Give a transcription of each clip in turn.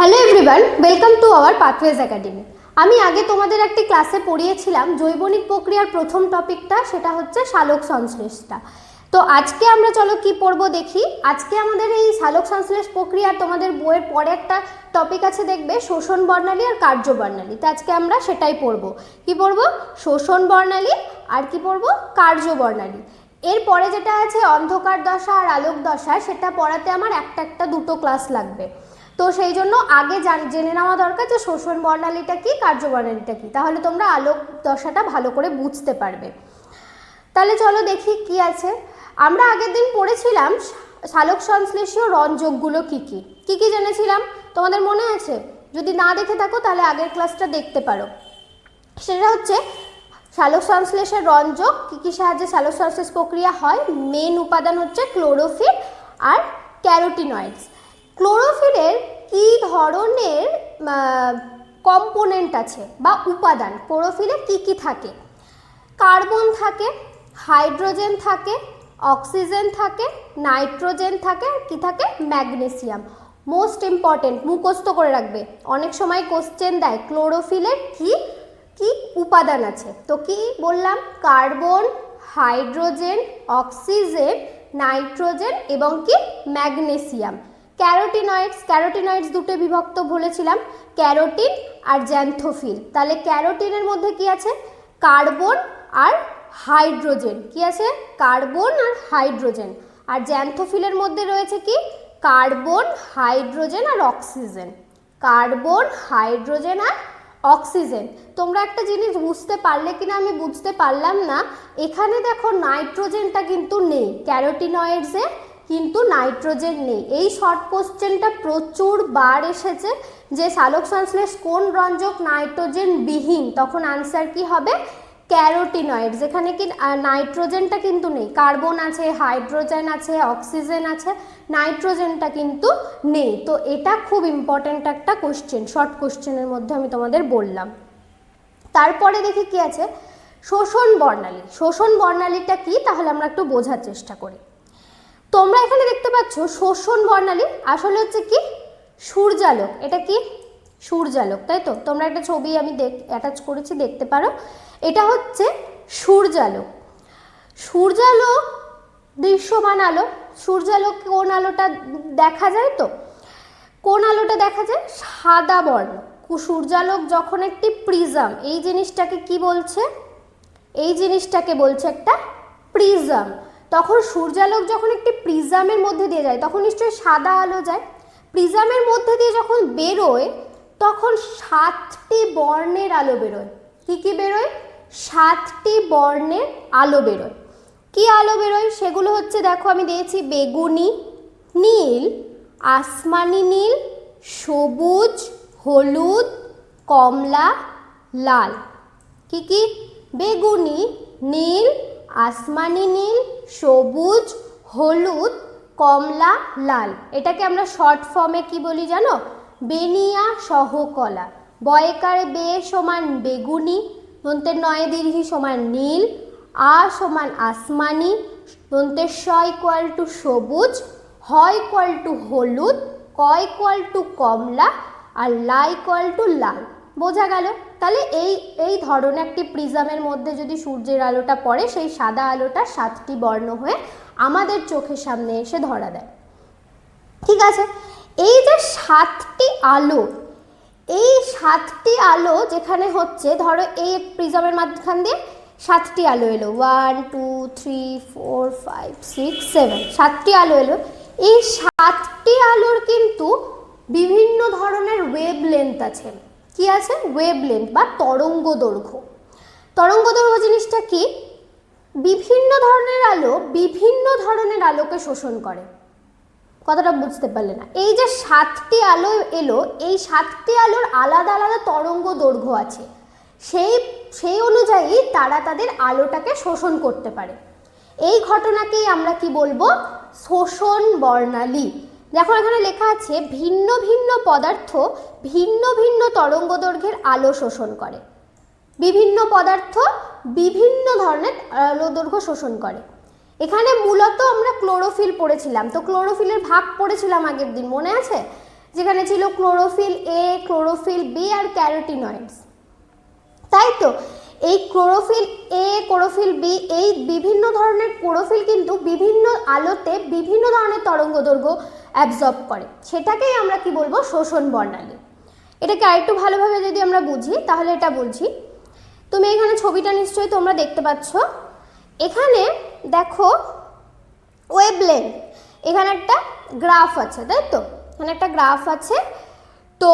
Hello everyone, welcome to our pathways academy. আমি আগে তোমাদের একটি ক্লাসে পড়িয়েছিলাম জৈবনিক প্রক্রিয়ার প্রথম টপিকটা, সেটা হচ্ছে সালোক সংশ্লেষটা। তো আজকে আমরা চলো কি পড়বো দেখি। আজকে আমাদের এই সালোক সংশ্লেষ প্রক্রিয়ার তোমাদের বইয়ের পরে একটা টপিক আছে, দেখবে শোষণ বর্ণালী আর কার্য বর্ণালী। তো আজকে আমরা সেটাই পড়বো। কি পড়বো? শোষণ বর্ণালী আর কি পড়বো? কার্য বর্ণালী। এরপরে যেটা আছে অন্ধকার দশা আর আলোক দশা, সেটা পড়াতে আমার একটা দুটো ক্লাস লাগবে। তো সেই জন্য আগে জেনে নেওয়া দরকার যে শোষণ বর্ণালীটা কি, কার্য বর্ণালীটা কি, তাহলে তোমরা আলোক দশাটা ভালো করে বুঝতে পারবে। তাহলে চলো দেখি কি আছে। আমরা আগের দিন পড়েছিলাম সালোক সংশ্লেষীয় রঞ্জকগুলো কি কি জেনেছিলাম, তোমাদের মনে আছে? যদি না দেখে থাকো তাহলে আগের ক্লাসটা দেখতে পারো। সেটা হচ্ছে সালোক সংশ্লেষের রঞ্জক কি সাহায্যে সালোক সংশ্লেষ প্রক্রিয়া হয়। মেন উপাদান হচ্ছে ক্লোরোফিল আর ক্যারোটিনয়েডস। ক্লোরোফিলের কি ধরনের কম্পোনেন্ট আছে বা উপাদান? ক্লোরোফিলে কি থাকে? কার্বন থাকে, হাইড্রোজেন থাকে, অক্সিজেন থাকে, নাইট্রোজেন থাকে, আর কি থাকে? ম্যাগনেসিয়াম। মোস্ট ইম্পর্টেন্ট, মুখস্থ করে রাখবে, অনেক সময় কোশ্চেন দেয় ক্লোরোফিলের কি কি উপাদান আছে। তো কি বললাম? কার্বন, হাইড্রোজেন, অক্সিজেন, নাইট্রোজেন এবং কি? ম্যাগনেসিয়াম। ক্যারোটিনয়েডস দুটো বিভক্ত বলেছিলাম, ক্যারোটিন আর জ্যান্থোফিল। তাহলে ক্যারোটিনের মধ্যে কি আছে? কার্বন আর হাইড্রোজেন। কি আছে? কার্বন আর হাইড্রোজেন। আর জ্যান্থোফিলের মধ্যে রয়েছে কি? কার্বন, হাইড্রোজেন আর অক্সিজেন। কার্বন, হাইড্রোজেন আর অক্সিজেন। তোমরা একটা জিনিস বুঝতে পারলে কিনা আমি বুঝতে পারলাম না, এখানে দেখো নাইট্রোজেনটা কিন্তু নেই, ক্যারোটিনয়েডসে কিন্তু নাইট্রোজেন নেই। এই শর্ট কোশ্চেনটা প্রচুর বার এসেছে যে সালোক সংশ্লেষ কোন রঞ্জক নাইট্রোজেন বিহীন, তখন আনসার কি হবে? ক্যারোটিনয়েডস। এখানে কি নাইট্রোজেনটা কিন্তু নেই, কার্বন আছে, হাইড্রোজেন আছে, অক্সিজেন আছে, নাইট্রোজেনটা কিন্তু নেই। তো এটা খুব ইম্পর্ট্যান্ট একটা কোশ্চেন, শর্ট কোশ্চেনের মধ্যে আমি তোমাদের বললাম। তারপরে দেখি কি আছে, শোষণ বর্ণালী। শোষণ বর্ণালীটা কি তাহলে আমরা একটু বোঝার চেষ্টা করি। তোমরা এখানে দেখতে পাচ্ছ শোষণ বর্ণালী আসলে হচ্ছে কি? সূর্যালোক। এটা কি? সূর্যালোক, তাই তো? তোমরা একটা ছবি আমি অ্যাটাচ করেছি, দেখতে পারো। এটা হচ্ছে সূর্যালোক। সূর্যালোক দৃশ্যমান আলো। সূর্যালোক কোন আলোটা দেখা যায়? তো কোন আলোটা দেখা যায়? সাদা বর্ণ। সূর্যালোক যখন একটি প্রিজম, এই জিনিসটাকে কি বলছে? এই জিনিসটাকে বলছে একটা প্রিজম। তখন সূর্যালোক যখন একটি প্রিজমের মধ্যে দিয়ে যায় তখন নিশ্চয়ই সাদা আলো যায়। প্রিজমের মধ্যে দিয়ে যখন বেরোয় তখন 7টি বর্ণের আলো বেরোয়। কি বেরোয়? 7টি বর্ণের আলো বেরোয়। কি আলো বেরোয় সেগুলো হচ্ছে, দেখো আমি দিয়েছি, বেগুনি, নীল, আসমানি নীল, সবুজ, হলুদ, কমলা, লাল। কি? বেগুনি, নীল, আসমানি নীল, সবুজ, হলুদ, কমলা, লাল। এটাকে আমরা শর্ট ফর্মে কি বলি জানো? বেনিয়া সহকলা। বয়কারে বে সমান বেগুনি, দন্তের নয়ে দীর্ঘী সমান নীল, আ সমান আসমানি, দন্তের স ইকুয়াল টু সবুজ, হ ইকুয়াল টু হলুদ, ক ইকুয়াল টু কমলা, আর লা ইকুয়াল টু লাল। বোঝা গেল? তাহলে এই ধরনের একটি প্রিজমের মধ্যে যদি সূর্যের আলোটা পড়ে, সেই সাদা আলোটা 7টি বর্ণ হয়ে আমাদের চোখের সামনে এসে ধরা দেয়। ঠিক আছে? এই যে 7টি আলো, এই 7টি আলো যেখানে হচ্ছে, ধরো এই প্রিজমের মাঝখান দিয়ে 7টি আলো এলো, 1 2 3 4 5 6 7, 7টি আলো এলো। এই 7টি আলোর কিন্তু বিভিন্ন ধরনের ওয়েভলেন্থ আছে। কি আছে? ওয়েভলেন্থ বা তরঙ্গ দৈর্ঘ্য। তরঙ্গ দৈর্ঘ্য জিনিসটা কি? বিভিন্ন ধরনের আলো বিভিন্ন ধরনের আলোকে শোষণ করে। কথাটা বুঝতে পারলে না? এই যে 7টি আলো এলো, এই 7টি আলোর আলাদা আলাদা তরঙ্গ দৈর্ঘ্য আছে, সেই অনুযায়ী তারা তাদের আলোটাকে শোষণ করতে পারে। এই ঘটনাকেই আমরা কি বলবো? শোষণ বর্ণালী। দেখো এখানে লেখা আছে ভিন্ন ভিন্ন পদার্থ ভিন্ন ভিন্ন তরঙ্গ দৈর্ঘ্যের আলো শোষণ করে। বিভিন্ন পদার্থ বিভিন্ন ধরনের আলো দৈর্ঘ্য শোষণ করে। এখানে মূলত আমরা ক্লোরোফিল পড়েছিলাম। তো ক্লোরোফিলের ভাগ পড়েছিলাম আগের দিন, মনে আছে? যেখানে ছিল ক্লোরোফিল এ, ক্লোরোফিল বি আর ক্যারোটিনয়েডস, তাই তো? এই ক্লোরোফিল এ, ক্লোরোফিল বি, এই বিভিন্ন ধরনের ক্লোরোফিল কিন্তু বিভিন্ন আলোতে বিভিন্ন ধরনের তরঙ্গদৈর্ঘ্য অ্যাবজর্ব করে, সেটাকেই আমরা কি বলবো, শোষণ বর্ণালী। এটাকে আরেকটু ভালোভাবে যদি আমরা বুঝি তাহলে এটা বলছি, তুমি এখানে ছবিটা নিশ্চয়ই তোমরা দেখতে পাচ্ছ, এখানে দেখো ওয়েভলেন্থ, এখানে একটা গ্রাফ আছে, তাই তো? এখানে একটা গ্রাফ আছে, তো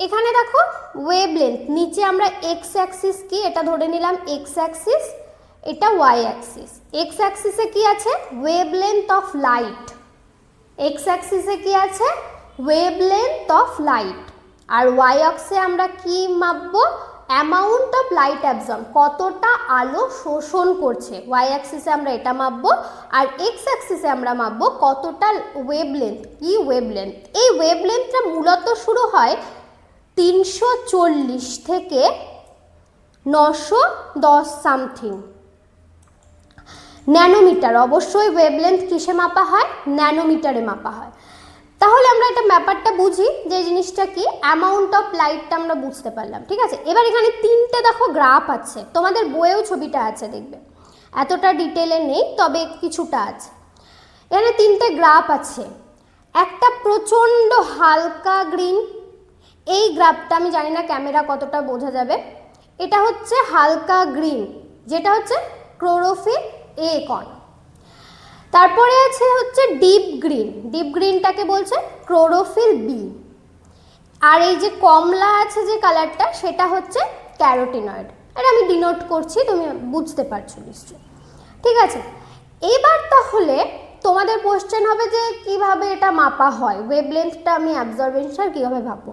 এখানে দেখো ওয়েভলেন্থ, নিচে আমরা এক্স অ্যাক্সিস কি এটা ধরে নিলাম এক্স অ্যাক্সিস, এটা ওয়াই অ্যাক্সিস। এক্স অ্যাক্সিসে কি আছে, ওয়েভলেন্থ অফ লাইট, এক্স অ্যাক্সিসে কি আছে, ওয়েভলেন্থ অফ লাইট, আর ওয়াই অক্ষে আমরা কি মাপবো, অ্যামাউন্ট অফ লাইট অ্যাবজর্ব, কতটা আলো শোষণ করছে, ওয়াই অ্যাক্সিসে আমরা এটা মাপবো, আর এক্স অ্যাক্সিসে আমরা মাপবো কতটা ওয়েভলেন্থ, কি ওয়েভলেন্থ। এই ওয়েভলেন্থটা মূলত শুরু হয় 340 থেকে 910 সামথিং ন্যানোমিটার। অবশ্যই ওয়েভলেন্থ কিসে মাপা হয়, ন্যানোমিটারে মাপা হয়। তাহলে আমরা এটা ব্যাপারটা বুঝি যে জিনিসটা কি, অ্যামাউন্ট অফ লাইটটা আমরা বুঝতে পারলাম, ঠিক আছে? এবার এখানে তিনটে দেখো গ্রাফ আছে, তোমাদের বইয়েও ছবিটা আছে, দেখবে এতটা ডিটেলে নেই তবে কিছুটা আছে। এখানে তিনটে গ্রাফ আছে, একটা প্রচণ্ড হালকা গ্রিন, এই গ্রাফটা আমি জানি না ক্যামেরা কতটা বোঝা যাবে, এটা হচ্ছে হালকা গ্রিন, যেটা হচ্ছে ক্লোরোফিল এ কণ। তারপরে আছে হচ্ছে ডিপ গ্রিন, ডিপ গ্রিনটাকে বলছে ক্লোরোফিল বি, আর এই যে কমলা আছে যে কালারটা সেটা হচ্ছে ক্যারোটিনয়েড। এটা আমি ডিনোট করছি, তুমি বুঝতে পারছো নিশ্চয়ই, ঠিক আছে? এবার তাহলে তোমাদের কোশ্চেন হবে যে কিভাবে এটা মাপা হয়, ওয়েভলেন্থটা আমি অ্যাবজর্বেশন কীভাবে ভাববো।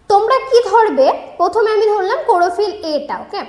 তোমরা কি ধরবে, প্রথমে আমি ধরলাম ক্লোরোফিল এটা, ওকে?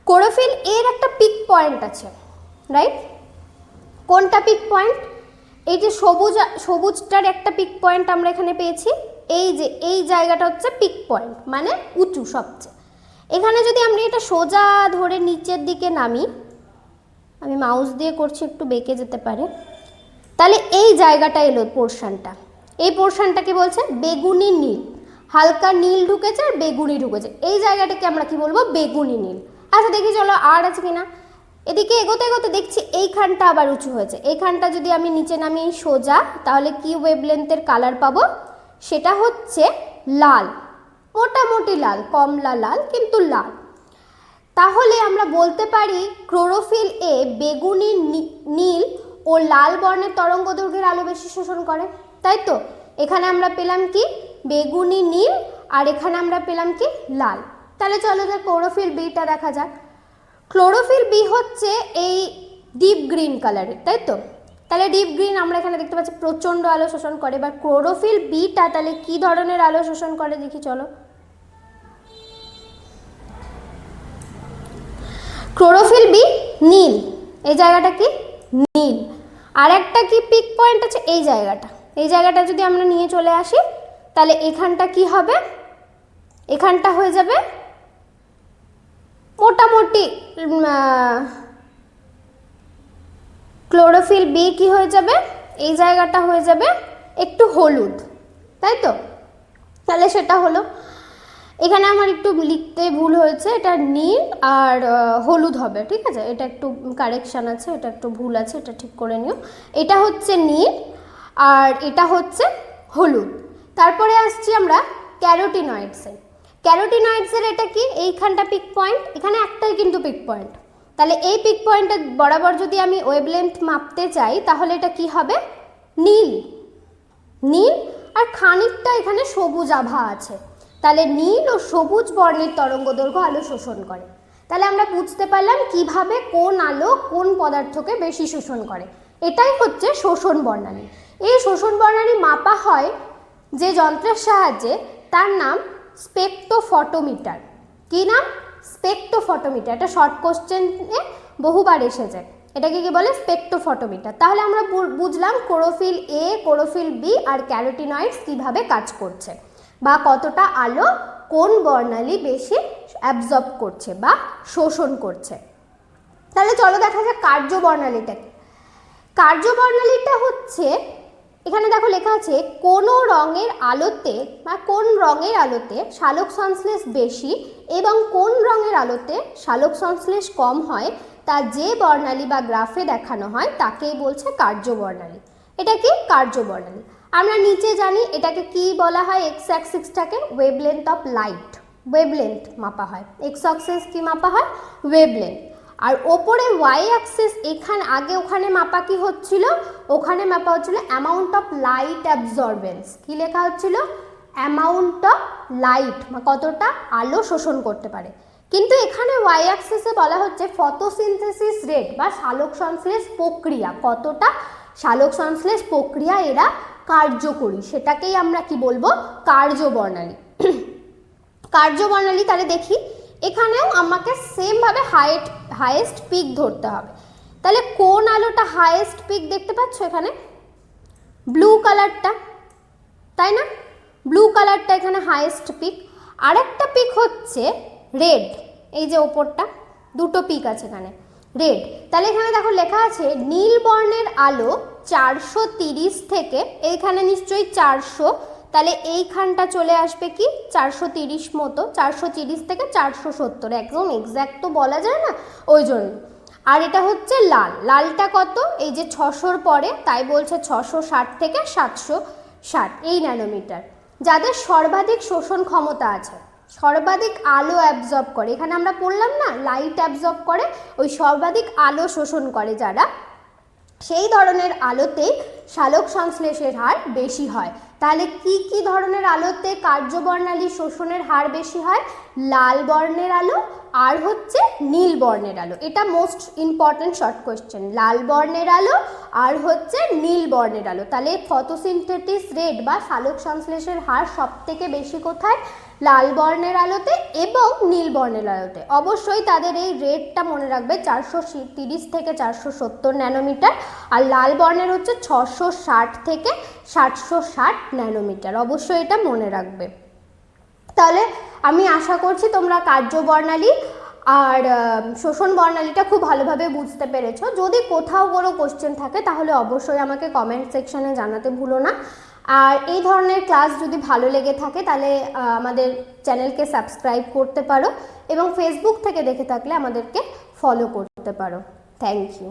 ক্লোরোফিল এর একটা পিক পয়েন্ট আছে, রাইট? কোনটা পিক পয়েন্ট, এই যে সবুজটার একটা পিক পয়েন্ট আমরা এখানে পেয়েছি, এই যে এই জায়গাটা হচ্ছে পিক পয়েন্ট, মানে উঁচু সবচেয়ে। এখানে যদি আমরা এটা সোজা ধরে নিচের দিকে নামি, আমি মাউস দিয়ে করছি, একটু বেঁকে যেতে পারে, তাহলে এই জায়গাটা এলো পোর্শনটা, এই পোর্শনটাকে বলছে বেগুনি নীল, হালকা নীল ঢুকেছে আর বেগুনি ঢুকেছে, এই জায়গাটাকে আমরা কি বলবো, বেগুনি নীল। আচ্ছা দেখি চলো আর আছে কিনা, এদিকে এগোতে এগোতে দেখছি এইখানটা আবার উঁচু হয়েছে, এইখানটা যদি আমি নিচে নামি সোজা, তাহলে কি ওয়েভলেন্থের কালার পাবো, সেটা হচ্ছে লাল, মোটামুটি লাল, কমলা লাল কিন্তু লাল। তাহলে আমরা বলতে পারি ক্লোরোফিল এ বেগুনি নীল ও লাল বর্ণের তরঙ্গদৈর্ঘ্যের আলো বেশি শোষণ করে, তাই তো? এখানে আমরা পেলাম কি বেগুনি নীল, আর এখানে আমরা পেলাম কি লাল। তাহলে চলো যে ক্লোরোফিল বিটা দেখা যাক। ক্লোরোফিল বি হচ্ছে এই ডিপ গ্রিন কালারের, তাই তো? তাহলে ডিপ গ্রিন আমরা এখানে দেখতে পাচ্ছি প্রচণ্ড আলো শোষণ করে। এবার ক্লোরোফিল বিটা তাহলে কি ধরনের আলো শোষণ করে দেখি চলো। ক্লোরোফিল বি নীল, এই জায়গাটা কি নীল, আর একটা কি পিক পয়েন্ট আছে এই জায়গাটা, এই জায়গাটা যদি আমরা নিয়ে চলে আসি তাহলে এখানটা কি হবে, এখানটা হয়ে যাবে মোটামুটি ক্লোরোফিল বি কি হয়ে যাবে, এই জায়গাটা হয়ে যাবে একটু হলুদ, তাই তো? তাহলে সেটা হলো, এখানে আমার একটু লিখতে ভুল হয়েছে, এটা নীল আর হলুদ হবে, ঠিক আছে? এটা একটু কারেকশান আছে, এটা একটু ভুল আছে, এটা ঠিক করে নিও। এটা হচ্ছে নীল আর এটা হচ্ছে হলুদ। তারপরে আসছি আমরা ক্যারোটিনয়েডসে। ক্যারোটিনয়েডসের এটা কি, এইখানটা পিক পয়েন্ট, এখানে একটাই কিন্তু পিক পয়েন্ট, তাহলে এই পিক পয়েন্টের বরাবর যদি আমি ওয়েভলেন্থ মাপতে চাই তাহলে এটা কি হবে, নীল, নীল আর খানিকটা এখানে সবুজ আভা আছে, তাহলে নীল ও সবুজ বর্ণের তরঙ্গদৈর্ঘ্য আলো শোষণ করে। তাহলে আমরা বুঝতে পারলাম কিভাবে কোন আলো কোন পদার্থকে বেশি শোষণ করে, এটাই হচ্ছে শোষণ বর্ণালী। এই শোষণ বর্ণালী মাপা হয় যে যন্ত্রের সাহায্যে, তার নাম স্পেকট্রোফটোমিটার। কি নাম, স্পেকট্রোফটোমিটার। এটা শর্ট কোশ্চেনে বহুবার এসেছে, এটাকে কি বলে, স্পেকট্রোফটোমিটার। তাহলে আমরা বুঝলাম ক্লোরোফিল এ, ক্লোরোফিল বি আর ক্যারোটিনয়েডস কিভাবে কাজ করছে, বা কতটা আলো কোন বর্ণালী বেশি অ্যাবজর্ব করছে বা শোষণ করছে। তাহলে চলো দেখা যাক কার্য বর্ণালীটা কি। কার্য বর্ণালীটা হচ্ছে এখানে দেখো লেখা আছে কোন রঙের আলোতে বা কোন রঙের আলোতে সালোক সংশ্লেষ বেশি এবং কোন রঙের আলোতে সালোক সংশ্লেষ কম হয় তা যে বর্ণালী বা গ্রাফে দেখানো হয় তাকেই বলছে কার্যবর্ণালী। এটা কি কার্যবর্ণালী। আমরা নিচে জানি এটাকে কি বলা হয়, এক্স অ্যাক্সিসটাকে ওয়েভলেন্থ অফ লাইট, ওয়েভলেন্থ মাপা হয়। এক্স অ্যাক্সিস কি মাপা হয়, ওয়েভলেন্থ। আর ওপরে ওয়াই অ্যাক্সিস এখানে আগে ওখানে মাপা কি হচ্ছিল, ওখানে মাপা হচ্ছিল অ্যামাউন্ট অফ লাইট অ্যাবজর্বেন্স। কি লেখা হচ্ছিল, অ্যামাউন্ট অফ লাইট, কতটা আলো শোষণ করতে পারে। কিন্তু এখানে ওয়াই অ্যাক্সিসে বলা হচ্ছে ফটোসিনথেসিস রেট বা সালোক সংশ্লেষ প্রক্রিয়া, কতটা সালোক সংশ্লেষ প্রক্রিয়া এরা কার্যকরী, সেটাকেই আমরা কি বলবো, কার্যবর্ণালী। কার্যবর্ণালী তাহলে দেখি, এখানেও আমাকে সেম ভাবে হাইয়েস্ট পিক ধরতে হবে। তাহলে কোন আলোটা হাইয়েস্ট পিক দেখতে পাচ্ছ এখানে, ব্লু কালারটা, তাই না, ব্লু কালারটা এখানে হাইয়েস্ট পিক। আরেকটা পিক হচ্ছে রেড, এই যে ওপরটা দুটো পিক আছে এখানে, রেড। তাহলে এখানে দেখো লেখা আছে নীল বর্ণের আলো 430 থেকে, এইখানে নিশ্চয়ই 400, তাহলে এইখানটা চলে আসবে কি 430 মতো, 430 থেকে 470, একদম এক্স্যাক্ট তো বলা যায় না, ওই জন্য। আর এটা হচ্ছে লাল, লালটা কত, এই যে 600-র পরে, তাই বলছে 660 থেকে 760 এই ন্যানোমিটার। যাদের সর্বাধিক শোষণ ক্ষমতা আছে, সর্বাধিক আলো অ্যাবজর্ব করে, এখানে আমরা পড়লাম না লাইট অ্যাবজর্ব করে, ওই সর্বাধিক আলো শোষণ করে যারা, সেই ধরনের আলোতেই সালোক সংশ্লেষের হার বেশি হয়। তাহলে কি কি ধরনের আলোতে কার্যবর্ণালী শোষণের হার বেশি হয়, লাল বর্ণের আলো আর হচ্ছে নীল বর্ণের আলো। এটা মোস্ট ইম্পর্টেন্ট শর্ট কোয়েশ্চেন, লাল বর্ণের আলো আর হচ্ছে নীল বর্ণের আলো। তাহলে ফটোসিনথেটিস রেট বা সালোক সংশ্লেষের হার সব থেকে বেশি কোথায়, লাল বর্ণের আলোতে এবং নীল বর্ণের আলোতে। অবশ্যই তাদের এই রেটটা মনে রাখবে, 430 থেকে 470 ন্যানোমিটার, আর লাল বর্ণের হচ্ছে 660 থেকে 760 ন্যানোমিটার, অবশ্যই এটা মনে রাখবে। তাহলে আমি আশা করছি তোমরা কার্যবর্ণালী আর শোষণ বর্ণালীটা খুব ভালোভাবে বুঝতে পেরেছো। যদি কোথাও কোনো কোশ্চেন থাকে তাহলে অবশ্যই আমাকে কমেন্ট সেকশনে জানাতে ভুলো না। আর এই ধরনের ক্লাস যদি ভালো লেগে থাকে তাহলে আমাদের চ্যানেলকে সাবস্ক্রাইব করতে পারো এবং ফেসবুক থেকে দেখে থাকলে আমাদেরকে ফলো করতে পারো। Thank you.